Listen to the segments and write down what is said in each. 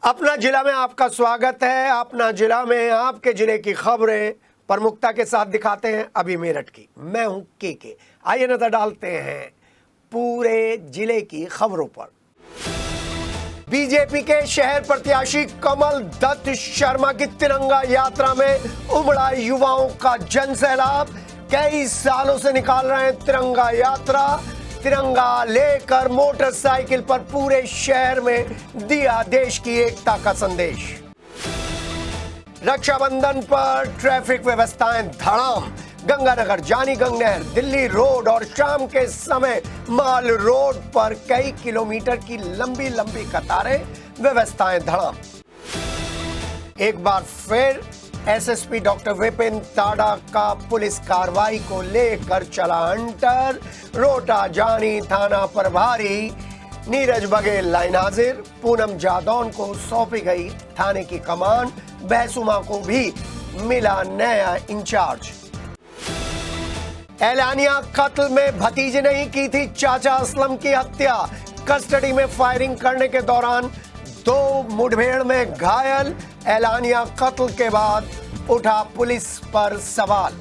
अपना जिला में आपका स्वागत है। अपना जिला में आपके जिले की खबरें प्रमुखता के साथ दिखाते हैं अभी मेरठ की। मैं हूं के। आइए नजर डालते हैं पूरे जिले की खबरों पर। बीजेपी के शहर प्रत्याशी कमल दत्त शर्मा की तिरंगा यात्रा में उमड़ा युवाओं का जनसैलाब। कई सालों से निकाल रहे हैं तिरंगा यात्रा। तिरंगा लेकर मोटरसाइकिल पर पूरे शहर में दिया देश की एकता का संदेश। रक्षाबंधन पर ट्रैफिक व्यवस्थाएं धड़ाम। गंगानगर, जानी गंग नहर, दिल्ली रोड और शाम के समय माल रोड पर कई किलोमीटर की लंबी लंबी कतारें, व्यवस्थाएं धड़ाम। एक बार फिर एसएसपी डॉक्टर विपिन ताड़ा का पुलिस कार्रवाई को लेकर चला हंटर। रोटा जानी थाना प्रभारी नीरज बघेल लाइन हाजिर। पूनम जादौन को सौंपी गई थाने की कमान। बहसुमा को भी मिला नया इंचार्ज। एलानिया कत्ल में भतीजे ने ही की थी चाचा असलम की हत्या। कस्टडी में फायरिंग करने के दौरान 2 मुठभेड़ में घायल। एलानिया कत्ल के बाद उठा पुलिस पर सवाल।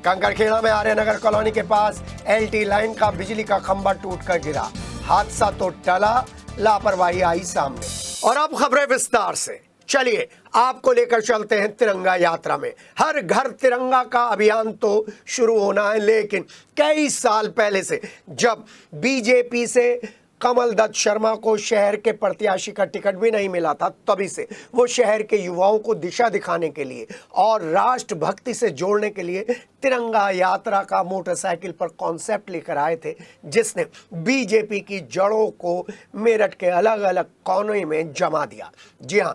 कंकड़खेड़ा में आर्यनगर कॉलोनी के पास एलटी लाइन का बिजली का खंभा टूटकर गिरा। हादसा तो टला, लापरवाही आई सामने। और अब खबरें विस्तार से। चलिए आपको लेकर चलते हैं तिरंगा यात्रा में। हर घर तिरंगा का अभियान तो शुरू होना है, लेकिन कई साल पहले से जब बीजेपी से कमल दत्त शर्मा को शहर के प्रत्याशी का टिकट भी नहीं मिला था, तभी से वो शहर के युवाओं को दिशा दिखाने के लिए और राष्ट्रभक्ति से जोड़ने के लिए तिरंगा यात्रा का मोटरसाइकिल पर कॉन्सेप्ट लेकर आए थे, जिसने बीजेपी की जड़ों को मेरठ के अलग अलग कोनों में जमा दिया। जी हाँ,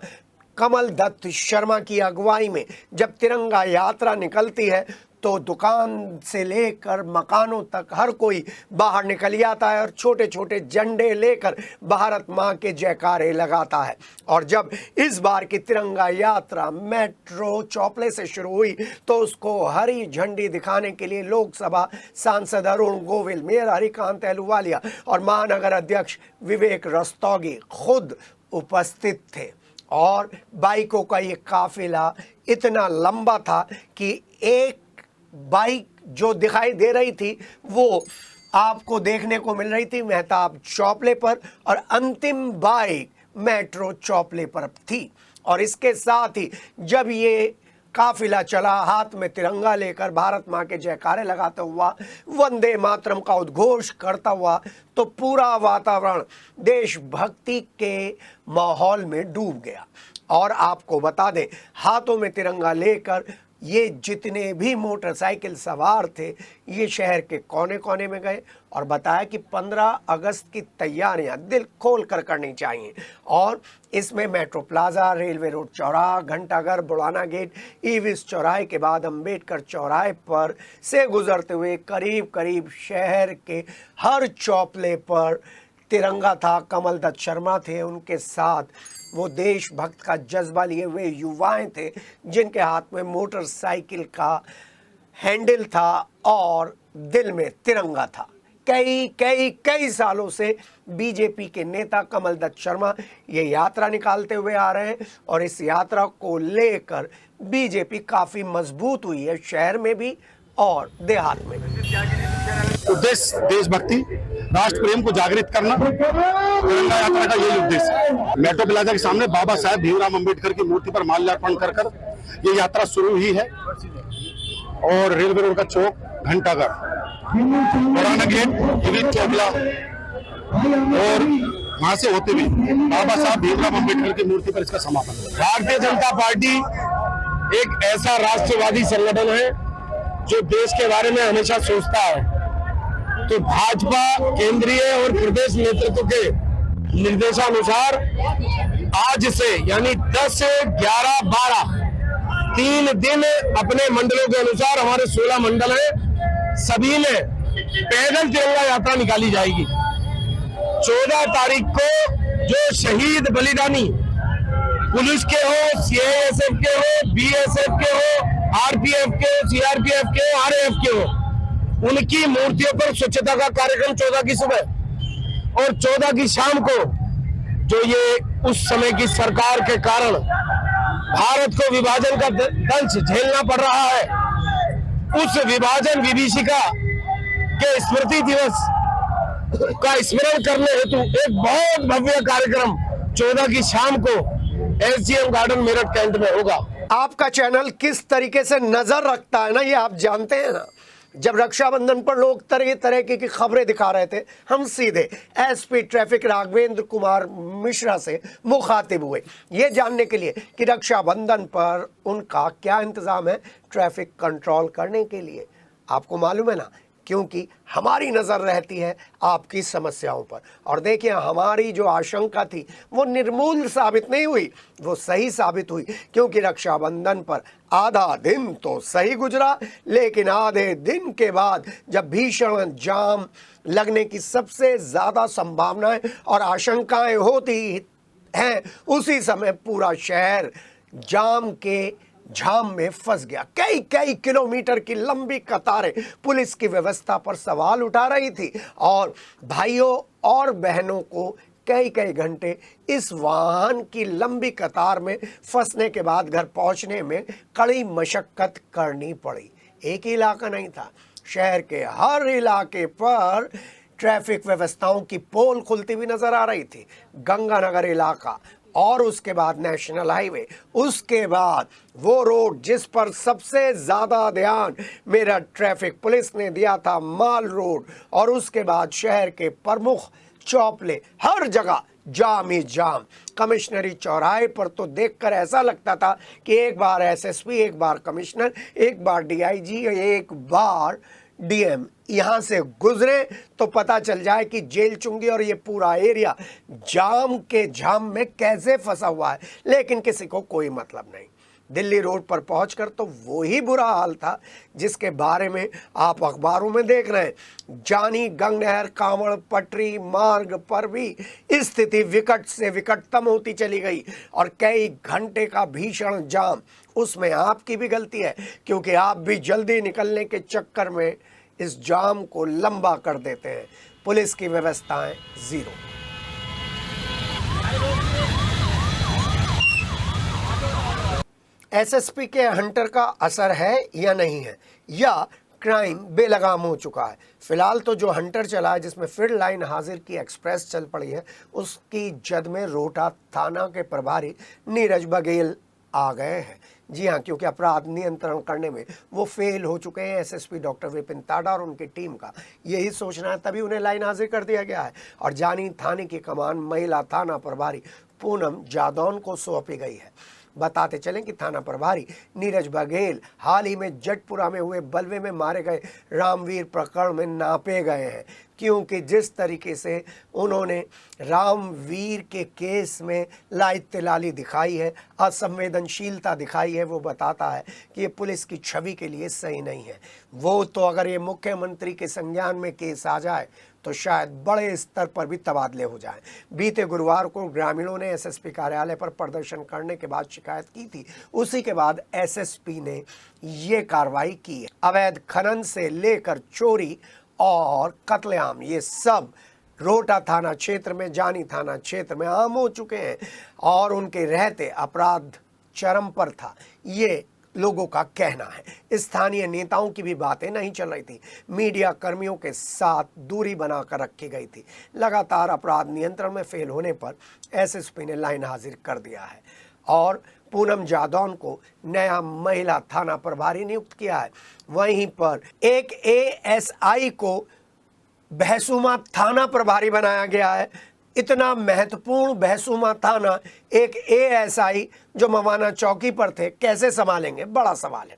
कमल दत्त शर्मा की अगुवाई में जब तिरंगा यात्रा निकलती है तो दुकान से लेकर मकानों तक हर कोई बाहर निकल आता है और छोटे छोटे झंडे लेकर भारत माँ के जयकारे लगाता है। और जब इस बार की तिरंगा यात्रा मेट्रो चौपले से शुरू हुई तो उसको हरी झंडी दिखाने के लिए लोकसभा सांसद अरुण गोविल, मेयर हरिकांत अहलूवालिया और महानगर अध्यक्ष विवेक रस्तोगी खुद उपस्थित थे। और बाइकों का ये काफिला इतना लंबा था कि एक बाइक जो दिखाई दे रही थी वो आपको देखने को मिल रही थी मेहताब चौपले पर, और अंतिम बाइक मेट्रो चौपले पर थी। और इसके साथ ही जब ये काफिला चला हाथ में तिरंगा लेकर भारत माँ के जयकारे लगाता हुआ, वंदे मातरम का उद्घोष करता हुआ, तो पूरा वातावरण देशभक्ति के माहौल में डूब गया। और आपको बता दें, हाथों में तिरंगा लेकर ये जितने भी मोटरसाइकिल सवार थे ये शहर के कोने कोने में गए और बताया कि 15 अगस्त की तैयारियां दिल खोल कर करनी चाहिए। और इसमें मेट्रो प्लाजा, रेलवे रोड चौराहा, घंटाघर, बुढ़ाना गेट, ईविस चौराहे के बाद अंबेडकर चौराहे पर से गुजरते हुए करीब करीब शहर के हर चौपले पर तिरंगा था। कमल दत्त शर्मा थे, उनके साथ वो देशभक्त का जज्बा लिए हुए युवाएं थे जिनके हाथ में मोटरसाइकिल का हैंडल था और दिल में तिरंगा था। कई सालों से बीजेपी के नेता कमल दत्त शर्मा ये यात्रा निकालते हुए आ रहे हैं और इस यात्रा को लेकर बीजेपी काफी मजबूत हुई है, शहर में भी और देहात में भी। उद्देश्य देशभक्ति, राष्ट्र प्रेम को जागृत करना, तिरंगा यात्रा का यही उद्देश्य है। मेट्रो प्लाजा के सामने बाबा साहेब भीमराव अंबेडकर की मूर्ति पर माल्यार्पण कर ये यात्रा शुरू हुई है। और रेलवे रोड का चौक, घंटाघर, पुराना गेट, ईविस चौपला और वहां से होते हुए बाबा साहब भीमराव अंबेडकर की मूर्ति पर इसका समापन। भारतीय जनता पार्टी एक ऐसा राष्ट्रवादी संगठन है जो देश के बारे में हमेशा सोचता है। तो भाजपा केंद्रीय और प्रदेश नेतृत्व के निर्देशानुसार आज से यानी 10, 11, 12 3 दिन अपने मंडलों के अनुसार, हमारे 16 मंडल हैं, सभी में पैदल तिरंगा यात्रा निकाली जाएगी। 14 तारीख को जो शहीद बलिदानी पुलिस के हो, सीआईएसएफ के हो, बीएसएफ के हो, आरपीएफ के हो, सीआरपीएफ के हो, आरएएफ के हो, उनकी मूर्तियों पर स्वच्छता का कार्यक्रम 14 की सुबह और 14 की शाम को जो ये उस समय की सरकार के कारण भारत को विभाजन का दंश झेलना पड़ रहा है, उस विभाजन विभीषिका के स्मृति दिवस का स्मरण करने हेतु एक बहुत भव्य कार्यक्रम 14 की शाम को एसडीएम गार्डन मेरठ कैंट में होगा। आपका चैनल किस तरीके से नजर रखता है ना, ये आप जानते हैं ना। जब रक्षाबंधन पर लोग तरह तरह की खबरें दिखा रहे थे, हम सीधे एसपी ट्रैफिक राघवेंद्र कुमार मिश्रा से मुखातिब हुए ये जानने के लिए कि रक्षाबंधन पर उनका क्या इंतजाम है ट्रैफिक कंट्रोल करने के लिए। आपको मालूम है ना, क्योंकि हमारी नज़र रहती है आपकी समस्याओं पर। और देखिए, हमारी जो आशंका थी वो निर्मूल साबित नहीं हुई, वो सही साबित हुई, क्योंकि रक्षाबंधन पर आधा दिन तो सही गुजरा, लेकिन आधे दिन के बाद जब भीषण जाम लगने की सबसे ज़्यादा संभावनाएं और आशंकाएं होती हैं, उसी समय पूरा शहर जाम के जाम में फंस गया। कई किलोमीटर की लंबी कतारें पुलिस की व्यवस्था पर सवाल उठा रही थी और भाइयों और बहनों को कई घंटे इस वाहन की लंबी कतार में फंसने के बाद घर पहुंचने में कड़ी मशक्कत करनी पड़ी। एक ही इलाका नहीं था, शहर के हर इलाके पर ट्रैफिक व्यवस्थाओं की पोल खुलती हुई नजर आ रही थी। गंगानगर इलाका और उसके बाद नेशनल हाईवे, उसके बाद वो रोड जिस पर सबसे ज़्यादा ध्यान मेरा ट्रैफिक पुलिस ने दिया था, माल रोड, और उसके बाद शहर के प्रमुख चौपले, हर जगह जाम ही जाम। कमिश्नरी चौराहे पर तो देखकर ऐसा लगता था कि एक बार एसएसपी, एक बार कमिश्नर, एक बार डीआईजी, एक बार डीएम यहाँ से गुजरे तो पता चल जाए कि जेल चुंगी और ये पूरा एरिया जाम के जाम में कैसे फंसा हुआ है। लेकिन किसी को कोई मतलब नहीं। दिल्ली रोड पर पहुंचकर तो वो ही बुरा हाल था जिसके बारे में आप अखबारों में देख रहे हैं। जानी गंगनहर कांवड़ पटरी मार्ग पर भी स्थिति विकट से विकटतम होती चली गई और कई घंटे का भीषण जाम। उसमें आपकी भी गलती है, क्योंकि आप भी जल्दी निकलने के चक्कर में इस जाम को लंबा कर देते हैं। पुलिस की व्यवस्थाएं जीरो। एसएसपी के हंटर का असर है या नहीं है, या क्राइम बेलगाम हो चुका है। फिलहाल तो जो हंटर चला है, जिसमें फिर लाइन हाजिर की एक्सप्रेस चल पड़ी है, उसकी जद में रोहटा थाना के प्रभारी नीरज बघेल आ गए हैं। जी हाँ, क्योंकि अपराध नियंत्रण करने में वो फेल हो चुके हैं। एसएसपी डॉक्टर विपिन ताडा और उनकी टीम का यही सोचना है, तभी उन्हें लाइन हाजिर कर दिया गया है और जानी थाने की कमान महिला थाना प्रभारी पूनम जादौन को सौंपी गई है। बताते चलें कि थाना प्रभारी नीरज बघेल हाल ही में जटपुरा में हुए बलवे में मारे गए रामवीर प्रकरण में नापे गए हैं, क्योंकि जिस तरीके से उन्होंने रामवीर के केस में लाइत्तेलाली दिखाई है, असंवेदनशीलता दिखाई है, वो बताता है कि ये पुलिस की छवि के लिए सही नहीं है। वो तो अगर ये मुख्यमंत्री के संज्ञान में केस आ जाए तो शायद बड़े स्तर पर भी तबादले हो जाएं। बीते गुरुवार को ग्रामीणों ने एसएसपी कार्यालय पर प्रदर्शन करने के बाद शिकायत की थी। उसी के बाद एसएसपी ने ये कार्रवाई की है। अवैध खनन से लेकर चोरी और कत्लेआम, ये सब रोहटा थाना क्षेत्र में, जानी थाना क्षेत्र में आम हो चुके हैं और उनके रहते अपराध चरम पर था, ये लोगों का कहना है। स्थानीय नेताओं की भी बातें नहीं चल रही थी। मीडिया कर्मियों के साथ दूरी बनाकर रखी गई थी। लगातार अपराध नियंत्रण में फेल होने पर एसएसपी ने लाइन हाजिर कर दिया है और पूनम जादौन को नया महिला थाना प्रभारी नियुक्त किया है। वहीं पर एक एएसआई को बहसुमा थाना प्रभारी बनाया गया है। इतना महत्वपूर्ण बहसुमा थाना एक एएसआई जो मवाना चौकी पर थे कैसे संभालेंगे, बड़ा सवाल है।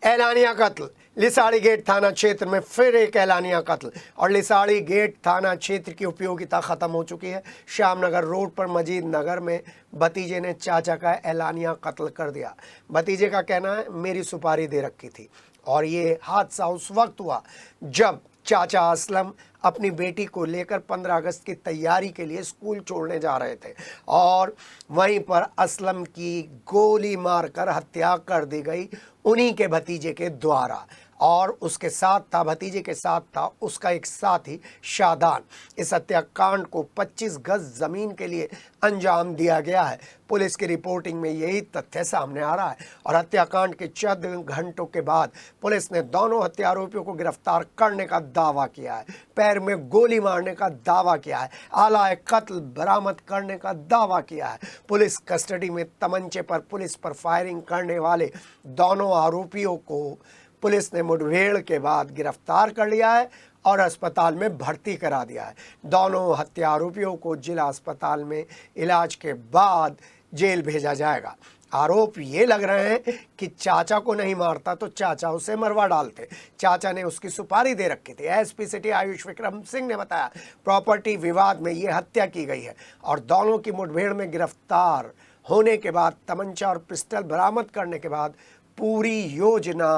एलानिया कत्ल, लिसाड़ी गेट थाना क्षेत्र में फिर एक एलानिया कत्ल और लिसाड़ी गेट थाना क्षेत्र की उपयोगिता खत्म हो चुकी है। श्यामनगर रोड पर मजीद नगर में भतीजे ने चाचा का एलानिया कत्ल कर दिया। भतीजे का कहना है मेरी सुपारी दे रखी थी और ये हादसा उस वक्त हुआ जब चाचा असलम अपनी बेटी को लेकर 15 अगस्त की तैयारी के लिए स्कूल छोड़ने जा रहे थे और वहीं पर असलम की गोली मारकर हत्या कर दी गई उन्हीं के भतीजे के द्वारा। और उसके साथ था, भतीजे के साथ था उसका एक साथी शादान। इस हत्याकांड को 25 गज जमीन के लिए अंजाम दिया गया है। पुलिस की रिपोर्टिंग में यही तथ्य सामने आ रहा है और हत्याकांड के चंद घंटों के बाद पुलिस ने दोनों हत्या आरोपियों को गिरफ्तार करने का दावा किया है, पैर में गोली मारने का दावा किया है, आला कत्ल बरामद करने का दावा किया है। पुलिस कस्टडी में तमंचे पर पुलिस पर फायरिंग करने वाले दोनों आरोपियों को पुलिस ने मुठभेड़ के बाद गिरफ्तार कर लिया है और अस्पताल में भर्ती करा दिया है। दोनों हत्या आरोपियों को जिला अस्पताल में इलाज के बाद जेल भेजा जाएगा। आरोप ये लग रहे हैं कि चाचा को नहीं मारता तो चाचा उसे मरवा डालते। चाचा ने उसकी सुपारी दे रखी थी। एसपी सिटी आयुष विक्रम सिंह ने बताया प्रॉपर्टी विवाद में ये हत्या की गई है और दोनों की मुठभेड़ में गिरफ्तार होने के बाद तमंचा और पिस्टल बरामद करने के बाद पूरी योजना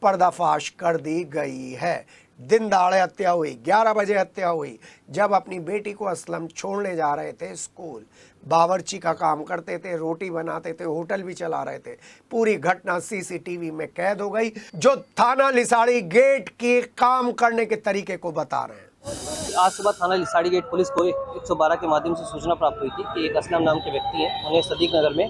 पर्दाफाश कर दी गई है। दिन दहाड़े हत्या हुई, 11 बजे हत्या हुई, जब अपनी बेटी को असलम छोड़ने जा रहे थे स्कूल। बावर्ची का काम करते थे, रोटी बनाते थे, होटल भी चला रहे थे। पूरी घटना सीसीटीवी में कैद हो गई, जो थाना लिसाड़ी गेट के काम करने के तरीके को बता रहे हैं। आज सुबह थाना लिसाड़ी गेट पुलिस को 112 के माध्यम से सूचना प्राप्त हुई थी कि एक असलम नाम के व्यक्ति हैं, उन्हें सदीक नगर में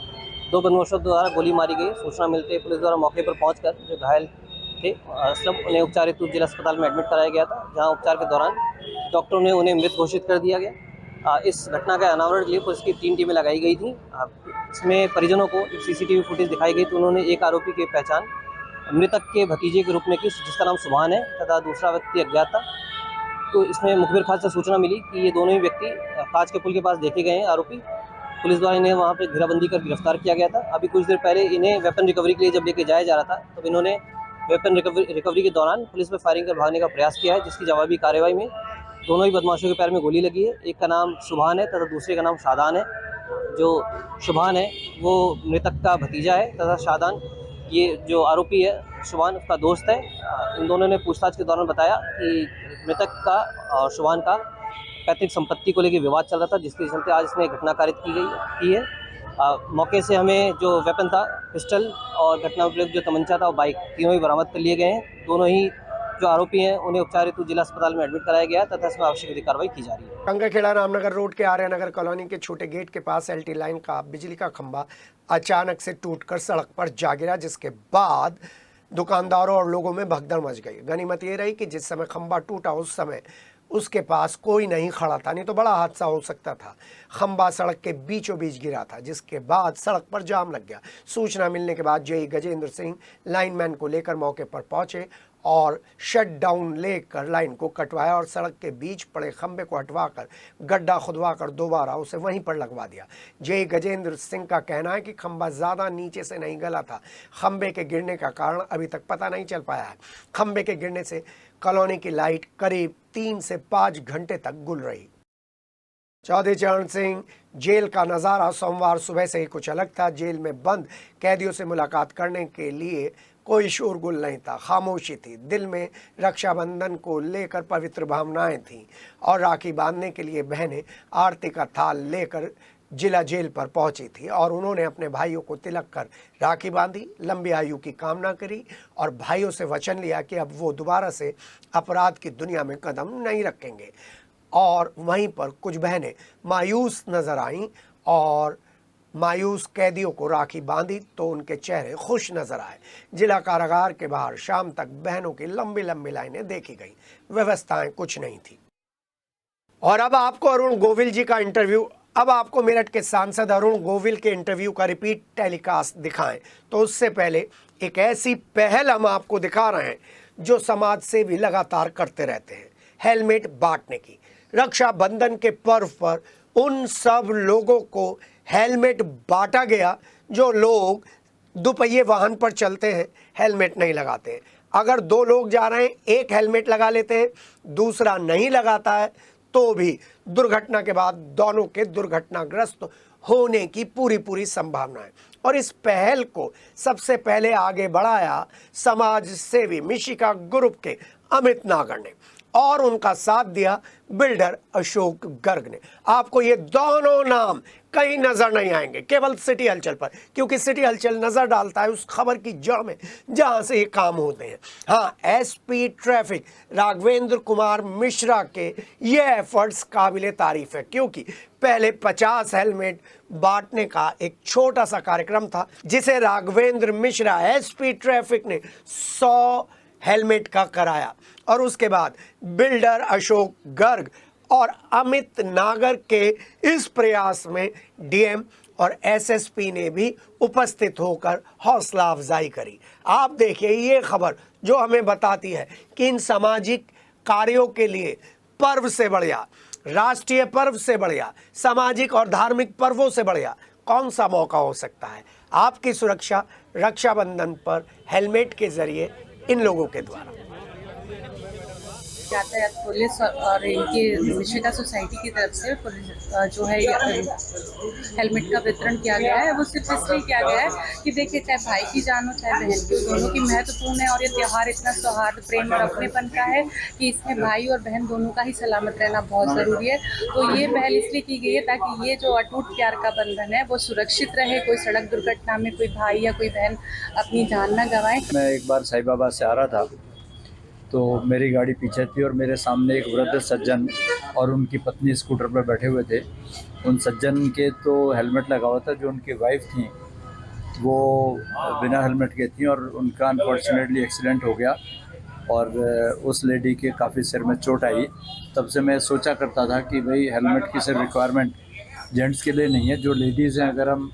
2 बदमाशों द्वारा गोली मारी गई। सूचना मिलते ही पुलिस द्वारा मौके पर पहुंचकर जो घायल थे असलम, उन्हें उपचार हेतु जिला अस्पताल में एडमिट कराया गया था, जहां उपचार के दौरान डॉक्टरों ने उन्हें मृत घोषित कर दिया गया। इस घटना के अनावरण के लिए पुलिस की 3 टीमें लगाई गई थी। इसमें परिजनों को सीसीटीवी फुटेज दिखाई गई तो उन्होंने एक आरोपी की पहचान मृतक के भतीजे के रूप में की, जिसका नाम सुभान है तथा दूसरा व्यक्ति अज्ञात था। तो इसमें मुखबिर खास से सूचना मिली कि ये दोनों ही व्यक्ति कांच के पुल के पास देखे गए हैं आरोपी। पुलिस द्वारा इन्हें वहाँ पे घेराबंदी कर गिरफ्तार किया गया था। अभी कुछ देर पहले इन्हें वेपन रिकवरी के लिए जब लेके जाया जा रहा था तब इन्होंने वेपन रिकवरी के दौरान पुलिस पर फायरिंग कर भागने का प्रयास किया है, जिसकी जवाबी कार्रवाई में दोनों ही बदमाशों के पैर में गोली लगी है। एक का नाम सुभान है तथा दूसरे का नाम शादान है। जो शुभान है वो मृतक का भतीजा है तथा शादान ये जो आरोपी है शुभान उसका दोस्त है। इन दोनों ने पूछताछ के दौरान बताया कि मृतक का और शुभान का पैतृक संपत्ति को लेकर विवाद चल रहा था, जिसके चलते आज इसमें घटना कारित की है। मौके से हमें जो वेपन था, पिस्टल और घटना उपलब्ध जो तमंचा था और बाइक, तीनों ही बरामद कर लिए गए हैं। दोनों ही जो आरोपी हैं उन्हें उपचार हेतु जिला अस्पताल में एडमिट कराया गया तथा इसमें आवश्यक कार्रवाई की जा रही है। कंगखेड़ा रामनगर रोड के आर्यनगर कॉलोनी के छोटे गेट के पास एलटी लाइन का बिजली का खंभा अचानक से टूटकर सड़क पर जा गिरा, जिसके बाद दुकानदारों और लोगों में भगदड़ मच गई। गनीमत ये रही कि जिस समय खंभा टूटा उस समय उसके पास कोई नहीं खड़ा था, नहीं तो बड़ा हादसा हो सकता था। खंभा सड़क के बीचों बीच गिरा था, जिसके बाद सड़क पर जाम लग गया। सूचना मिलने के बाद जेई गजेंद्र सिंह लाइनमैन को लेकर मौके पर पहुंचे और शट डाउन लेकर लाइन को कटवाया और सड़क के बीच पड़े खंभे को हटवाकर गड्ढा खुदवाकर दोबारा उसे वहीं पर लगवा दिया। जेई गजेंद्र सिंह का कहना है कि खंभा ज़्यादा नीचे से नहीं गला था। खंभे के गिरने का कारण अभी तक पता नहीं चल पाया है। खंभे के गिरने से कॉलोनी की लाइट करीब 3 से 5 घंटे तक गुल रही। चौधरी चरण सिंह जेल का नज़ारा सोमवार सुबह से ही कुछ अलग था। जेल में बंद कैदियों से मुलाकात करने के लिए कोई शोरगुल नहीं था, खामोशी थी। दिल में रक्षाबंधन को लेकर पवित्र भावनाएं थीं और राखी बांधने के लिए बहनें आरती का थाल लेकर जिला जेल पर पहुंची थी और उन्होंने अपने भाइयों को तिलक कर राखी बांधी, लंबी आयु की कामना करी और भाइयों से वचन लिया कि अब वो दोबारा से अपराध की दुनिया में कदम नहीं रखेंगे। और वहीं पर कुछ बहनें मायूस नजर आईं और मायूस कैदियों को राखी बांधी तो उनके चेहरे खुश नजर आए। जिला कारागार के बाहर शाम तक बहनों की लंबी लंबी लाइनें देखी गई, व्यवस्थाएं कुछ नहीं थी। और अब आपको अरुण गोविल जी का इंटरव्यू, अब आपको मेरठ के सांसद अरुण गोविल के इंटरव्यू का रिपीट टेलीकास्ट दिखाएं तो उससे पहले एक ऐसी पहल हम आपको दिखा रहे हैं जो समाज सेवी लगातार करते रहते हैं, हेलमेट बांटने की। रक्षाबंधन के पर्व पर उन सब लोगों को हेलमेट बांटा गया जो लोग दुपहिए वाहन पर चलते हैं, हेलमेट नहीं लगाते हैं। अगर 2 लोग जा रहे हैं, एक हेलमेट लगा लेते हैं, दूसरा नहीं लगाता है, तो भी दुर्घटना के बाद दोनों के दुर्घटनाग्रस्त होने की पूरी संभावना है। और इस पहल को सबसे पहले आगे बढ़ाया समाज सेवी मिशिका ग्रुप के अमित नागर ने। और उनका साथ दिया बिल्डर अशोक गर्ग ने। आपको ये दोनों नाम कहीं नजर नहीं आएंगे, केवल सिटी हलचल पर, क्योंकि सिटी हलचल नजर डालता है उस खबर की जड़ में जहां से ये काम होते हैं। हाँ, एसपी ट्रैफिक राघवेंद्र कुमार मिश्रा के ये एफर्ट्स काबिले तारीफ है, क्योंकि पहले 50 हेलमेट बांटने का एक छोटा सा कार्यक्रम था, जिसे राघवेंद्र मिश्रा एसपी ट्रैफिक ने 100 हेलमेट का कराया, और उसके बाद बिल्डर अशोक गर्ग और अमित नागर के इस प्रयास में डीएम और एसएसपी ने भी उपस्थित होकर हौसला अफजाई करी। आप देखिए ये खबर जो हमें बताती है कि इन सामाजिक कार्यों के लिए पर्व से बढ़िया, राष्ट्रीय पर्व से बढ़िया, सामाजिक और धार्मिक पर्वों से बढ़िया कौन सा मौका हो सकता है। आपकी सुरक्षा रक्षाबंधन पर हेलमेट के जरिए इन लोगों के द्वारा। यातायात पुलिस और इनकी मिशिगा सोसाइटी की तरफ से जो है हेलमेट का वितरण किया गया है। वो सिर्फ इसलिए किया गया है कि देखिए, चाहे भाई की जान हो चाहे बहन की, दोनों की महत्वपूर्ण है। और ये त्यौहार इतना सौहार्द, प्रेम और अपनेपन का है कि इसमें भाई और बहन दोनों का ही सलामत रहना बहुत ज़रूरी है। तो ये पहल इसलिए की गई है ताकि ये जो अटूट प्यार का बंधन है वो सुरक्षित रहे, कोई सड़क दुर्घटना में कोई भाई या कोई बहन अपनी जान ना गंवाए। मैं एक बार साईं बाबा से आ रहा था तो मेरी गाड़ी पीछे थी और मेरे सामने एक वृद्ध सज्जन और उनकी पत्नी स्कूटर पर बैठे हुए थे। उन सज्जन के तो हेलमेट लगा हुआ था, जो उनकी वाइफ थी वो बिना हेलमेट के थी और उनका अनफॉर्चुनेटली एक्सीडेंट हो गया और उस लेडी के काफ़ी सिर में चोट आई। तब से मैं सोचा करता था कि भाई हेलमेट की सिर्फ रिक्वायरमेंट जेंट्स के लिए नहीं है, जो लेडीज़ हैं, अगर हम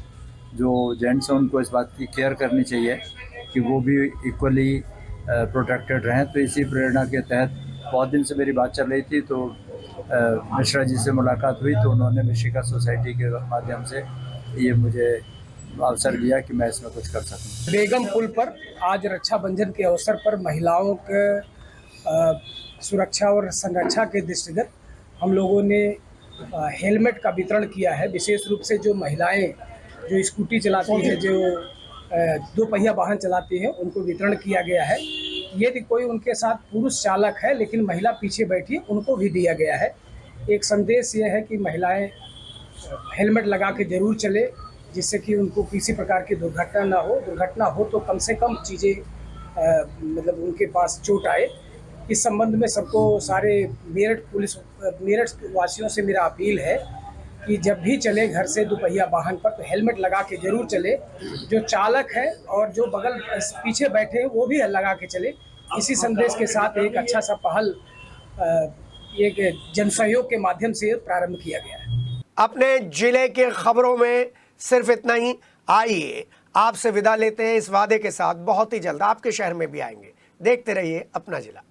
जो जेंट्स हैं उनको इस बात की केयर करनी चाहिए कि वो भी इक्वली प्रोटेक्टेड रहें। तो इसी प्रेरणा के तहत बहुत दिन से मेरी बात चल रही थी, तो मिश्रा जी से मुलाकात हुई तो उन्होंने मिशिगा सोसाइटी के माध्यम से ये मुझे अवसर दिया कि मैं इसमें कुछ कर सकूं। बेगम पुल पर आज रक्षाबंधन के अवसर पर महिलाओं के सुरक्षा और संरक्षा के दृष्टिगत हम लोगों ने हेलमेट का वितरण किया है। विशेष रूप से जो महिलाएं जो स्कूटी चलाती है, जो दो पहिया वाहन चलाती है, उनको वितरण किया गया है। यदि कोई उनके साथ पुरुष चालक है लेकिन महिला पीछे बैठी, उनको भी दिया गया है। एक संदेश ये है कि महिलाएं हेलमेट लगा के ज़रूर चले, जिससे कि उनको किसी प्रकार की दुर्घटना ना हो। दुर्घटना हो तो कम से कम चीज़ें मतलब उनके पास चोट आए। इस संबंध में सबको, सारे मेरठ वासियों से मेरा अपील है कि जब भी चले घर से दोपहिया वाहन पर तो हेलमेट लगा के जरूर चले। जो चालक है और जो बगल पीछे बैठे हैं वो भी लगा के चले। इसी संदेश के साथ एक अच्छा सा पहल एक जनसहयोग के माध्यम से प्रारंभ किया गया है। अपने जिले के खबरों में सिर्फ इतना ही। आइए आपसे विदा लेते हैं इस वादे के साथ, बहुत ही जल्द आपके शहर में भी आएंगे। देखते रहिए अपना जिला।